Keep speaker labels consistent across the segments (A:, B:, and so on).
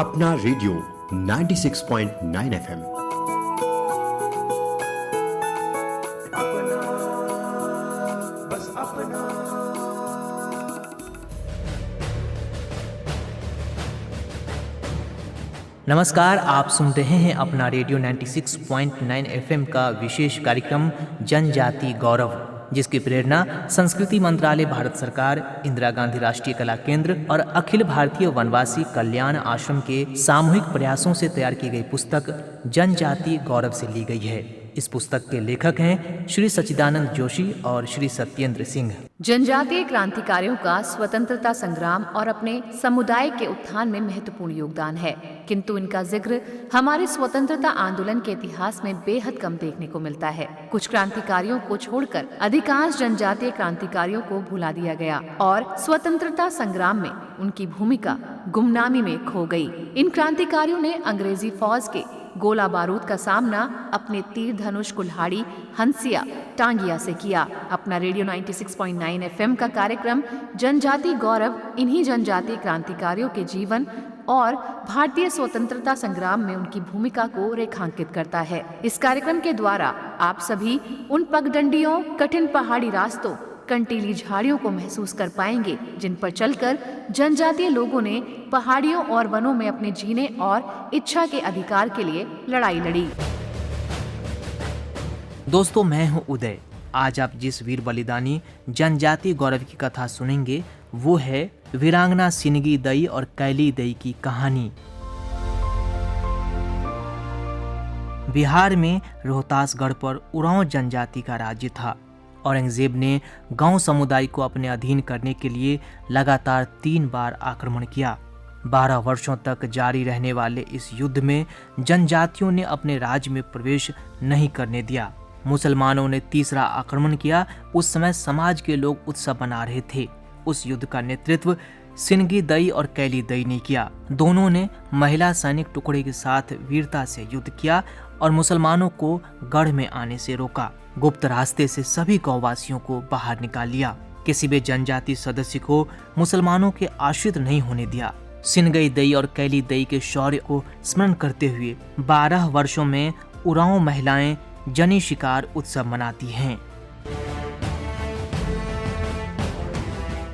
A: अपना radio 96.9 FM।
B: नमस्कार, आप सुन रहे हैं अपना रेडियो 96.9 एफएम का विशेष कार्यक्रम जनजाति गौरव, जिसकी प्रेरणा संस्कृति मंत्रालय, भारत सरकार, इंदिरा गांधी राष्ट्रीय कला केंद्र और अखिल भारतीय वनवासी कल्याण आश्रम के सामूहिक प्रयासों से तैयार की गई पुस्तक जनजाति गौरव से ली गई है। इस पुस्तक के लेखक हैं श्री सच्चिदानंद जोशी और श्री सत्येंद्र सिंह।
C: जनजातीय क्रांतिकारियों का स्वतंत्रता संग्राम और अपने समुदाय के उत्थान में महत्वपूर्ण योगदान है, किंतु इनका जिक्र हमारे स्वतंत्रता आंदोलन के इतिहास में बेहद कम देखने को मिलता है। कुछ क्रांतिकारियों को छोड़कर अधिकांश जनजातीय क्रांतिकारियों को भुला दिया गया और स्वतंत्रता संग्राम में उनकी भूमिका गुमनामी में खो गई। इन क्रांतिकारियों ने अंग्रेजी फौज के गोला बारूद का सामना अपने तीर धनुष, कुल्हाड़ी, हंसिया, टांगिया से किया। अपना रेडियो 96.9 एफएम का कार्यक्रम जनजाति गौरव इन्हीं जनजातीय क्रांतिकारियों के जीवन और भारतीय स्वतंत्रता संग्राम में उनकी भूमिका को रेखांकित करता है। इस कार्यक्रम के द्वारा आप सभी उन पगडंडियों, कठिन पहाड़ी रास्तों, कंटीली झाड़ियों को महसूस कर पाएंगे जिन पर चलकर जनजातीय लोगों ने पहाड़ियों और वनों में अपने जीने और इच्छा के अधिकार के लिए लड़ाई लड़ी।
B: दोस्तों, मैं हूं उदय। आज आप जिस वीर बलिदानी जनजातीय गौरव की कथा सुनेंगे वो है वीरांगना सिनगी दई और कैली दई की कहानी। बिहार में रोहतासगढ़ पर उरांव जनजाति का राज्य था। औरंगजेब ने गांव समुदाय को अपने अधीन करने के लिए लगातार 3 बार आक्रमण किया। 12 वर्षों तक जारी रहने वाले इस युद्ध में जनजातियों ने अपने राज्य में प्रवेश नहीं करने दिया। मुसलमानों ने तीसरा आक्रमण किया। उस समय समाज के लोग उत्सव मना रहे थे। उस युद्ध का नेतृत्व सिनगी दई और कैली दई ने किया। दोनों ने महिला सैनिक टुकड़े के साथ वीरता से युद्ध किया और मुसलमानों को गढ़ में आने से रोका। गुप्त रास्ते से सभी गांववासियों को बाहर निकाल लिया। किसी भी जनजाति सदस्य को मुसलमानों के आश्रित नहीं होने दिया। सिनगी दई और कैली दई के शौर्य को स्मरण करते हुए 12 वर्षों में उरांव महिलाएं जनी शिकार उत्सव मनाती हैं।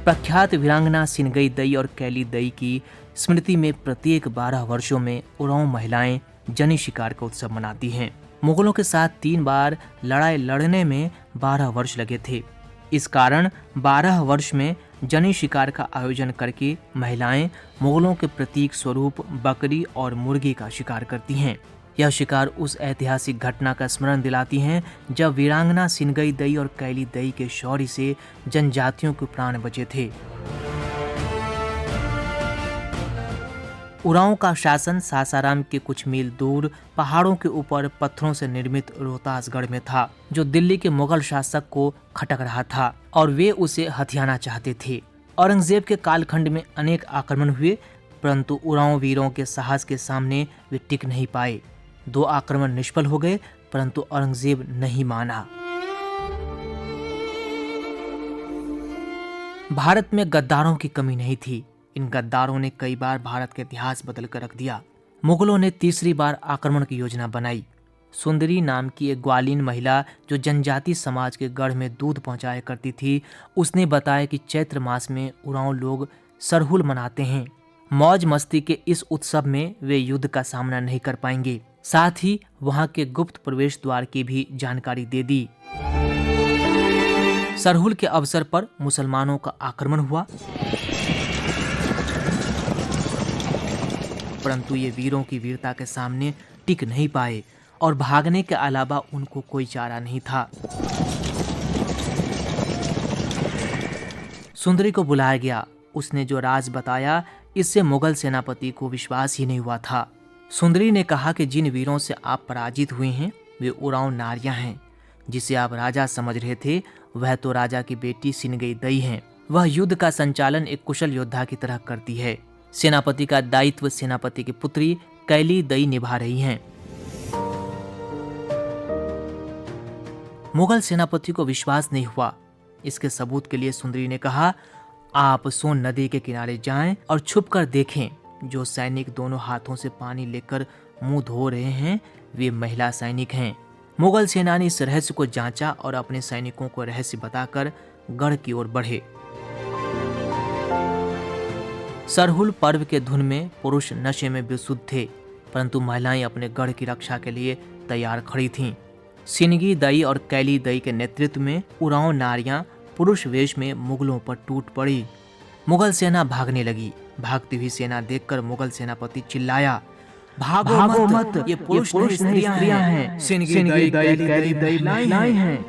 B: प्रख्यात वीरांगना सिनगी दई और कैली दई की स्मृति में प्रत्येक 12 वर्षों में उरांव महिलाएं जनी शिकार का उत्सव मनाती हैं। मुगलों के साथ 3 बार लड़ाई लड़ने में 12 वर्ष लगे थे। इस कारण 12 वर्ष में जनी शिकार का आयोजन करके महिलाएं मुगलों के प्रतीक स्वरूप बकरी और मुर्गी का शिकार करती हैं। यह शिकार उस ऐतिहासिक घटना का स्मरण दिलाती हैं जब वीरांगना सिनगी दई और कैली दई के शौर्य से जनजातियों के प्राण बचे थे। उरांव का शासन सासाराम के कुछ मील दूर पहाड़ों के ऊपर पत्थरों से निर्मित रोहतासगढ़ में था, जो दिल्ली के मुगल शासक को खटक रहा था और वे उसे हथियाना चाहते थे। औरंगजेब के कालखंड में अनेक आक्रमण हुए, परंतु उरांव वीरों के साहस के सामने वे टिक नहीं पाए। 2 आक्रमण निष्फल हो गए, परंतु औरंगजेब नहीं माना। भारत में गद्दारों की कमी नहीं थी। इन गद्दारों ने कई बार भारत का इतिहास बदल कर रख दिया। मुगलों ने तीसरी बार आक्रमण की योजना बनाई। सुंदरी नाम की एक ग्वालीन महिला जो जनजाति समाज के गढ़ में दूध पहुंचाया करती थी, उसने बताया कि चैत्र मास में उरांव लोग सरहुल मनाते हैं। मौज मस्ती के इस उत्सव में वे युद्ध का सामना नहीं कर पाएंगे। साथ ही वहां के गुप्त प्रवेश द्वार की भी जानकारी दे दी। सरहुल के अवसर पर मुसलमानों का आक्रमण हुआ, परंतु ये वीरों की वीरता के सामने टिक नहीं पाए और भागने के अलावा उनको कोई चारा नहीं था। सुंदरी को बुलाया गया। उसने जो राज बताया, इससे मुगल सेनापति को विश्वास ही नहीं हुआ था। सुंदरी ने कहा कि जिन वीरों से आप पराजित हुए हैं वे उरांव नारियां हैं। जिसे आप राजा समझ रहे थे वह तो राजा की बेटी सिनगी दई हैं। वह युद्ध का संचालन एक कुशल योद्धा की तरह करती है। सेनापति का दायित्व सेनापति की पुत्री कैली दई निभा रही हैं। मुगल सेनापति को विश्वास नहीं हुआ। इसके सबूत के लिए सुंदरी ने कहा, आप सोन नदी के किनारे जाएं और छुपकर देखें जो सैनिक दोनों हाथों से पानी लेकर मुंह धो रहे हैं वे महिला सैनिक हैं। मुगल सेना ने इस रहस्य को जांचा और अपने सैनिकों को रहस्य बताकर गढ़ की ओर बढ़े। सरहुल पर्व के धुन में पुरुष नशे में विशुद्ध थे, परंतु महिलाएं अपने गढ़ की रक्षा के लिए तैयार खड़ी थीं। सिनगी दई और कैली दई के नेतृत्व में उरांव नारियां पुरुष वेश में मुगलों पर टूट पड़ी। मुगल सेना भागने लगी। भागती हुई सेना देखकर मुगल सेनापति चिल्लाया, भागो मत, ये पुरुष नहीं स्त्रियां हैं। सिनगी दई कैली दई महिलाएं हैं।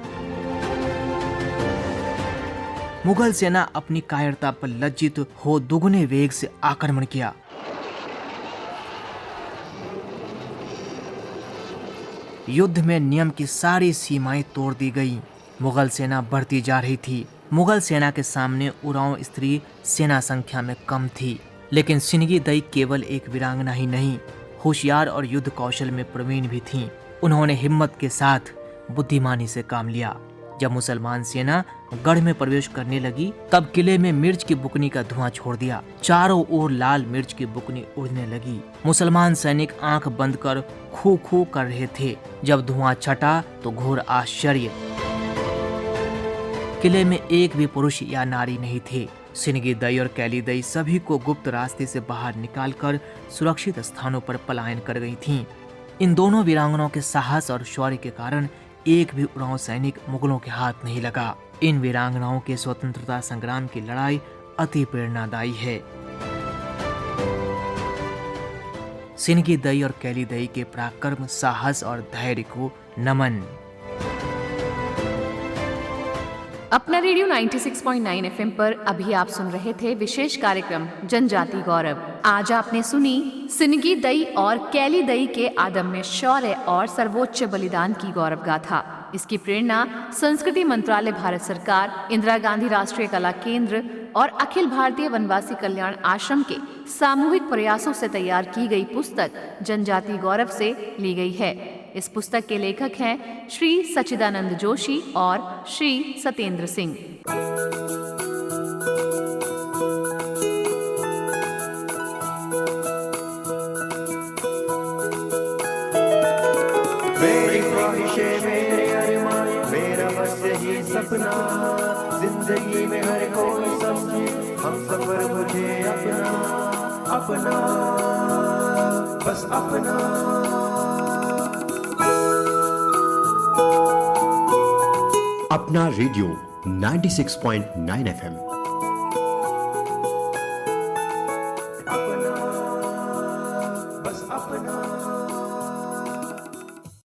B: मुगल सेना अपनी कायरता पर लज्जित हो दुगने वेग से आक्रमण किया। युद्ध में नियम की सारी सीमाएं तोड़ दी गई। मुगल सेना बढ़ती जा रही थी। मुगल सेना के सामने उरांव स्त्री सेना संख्या में कम थी, लेकिन सिनगी दई केवल एक वीरांगना ही नहीं, होशियार और युद्ध कौशल में प्रवीण भी थीं। उन्होंने हिम्मत के साथ बुद्धिमानी से काम लिया। जब मुसलमान सेना गढ़ में प्रवेश करने लगी तब किले में मिर्च की बुकनी का धुआं छोड़ दिया। चारों ओर लाल मिर्च की बुकनी उड़ने लगी। मुसलमान सैनिक आंख बंद कर खू खू कर रहे थे। जब धुआं छटा तो घोर आश्चर्य, किले में एक भी पुरुष या नारी नहीं थे। सिनगी दई और कैली दई सभी को गुप्त रास्ते से बाहर निकालकर सुरक्षित स्थानों पर पलायन कर गई थीं। इन दोनों वीरांगनाओं के साहस और शौर्य के कारण एक भी उरांव सैनिक मुगलों के हाथ नहीं लगा। इन वीरांगनाओं के स्वतंत्रता संग्राम की लड़ाई अति प्रेरणादायी है। सिनगी दई और कैली दई के पराक्रम, साहस और धैर्य को नमन।
C: अपना रेडियो 96.9 FM पर अभी आप सुन रहे थे विशेष कार्यक्रम जनजाति गौरव। आज आपने सुनी सिनगी दई और कैली दई के अदम्य शौर्य और सर्वोच्च बलिदान की गौरव गाथा। इसकी प्रेरणा संस्कृति मंत्रालय, भारत सरकार, इंदिरा गांधी राष्ट्रीय कला केंद्र और अखिल भारतीय वनवासी कल्याण आश्रम के सामूहिक प्रयासों से तैयार की गई पुस्तक जनजाति गौरव से ली गई है। इस पुस्तक के लेखक हैं श्री सच्चिदानंद जोशी और श्री सत्येंद्र सिंह।
D: मेरी ख्वाहिशें, मेरे अरमान, मेरा बस यही सपना, जिंदगी में हर कोई समझे हम सफर मुझे अपना, अपना बस अपना।
A: अपना रेडियो 96.9 FM।
D: अपना बस अपना।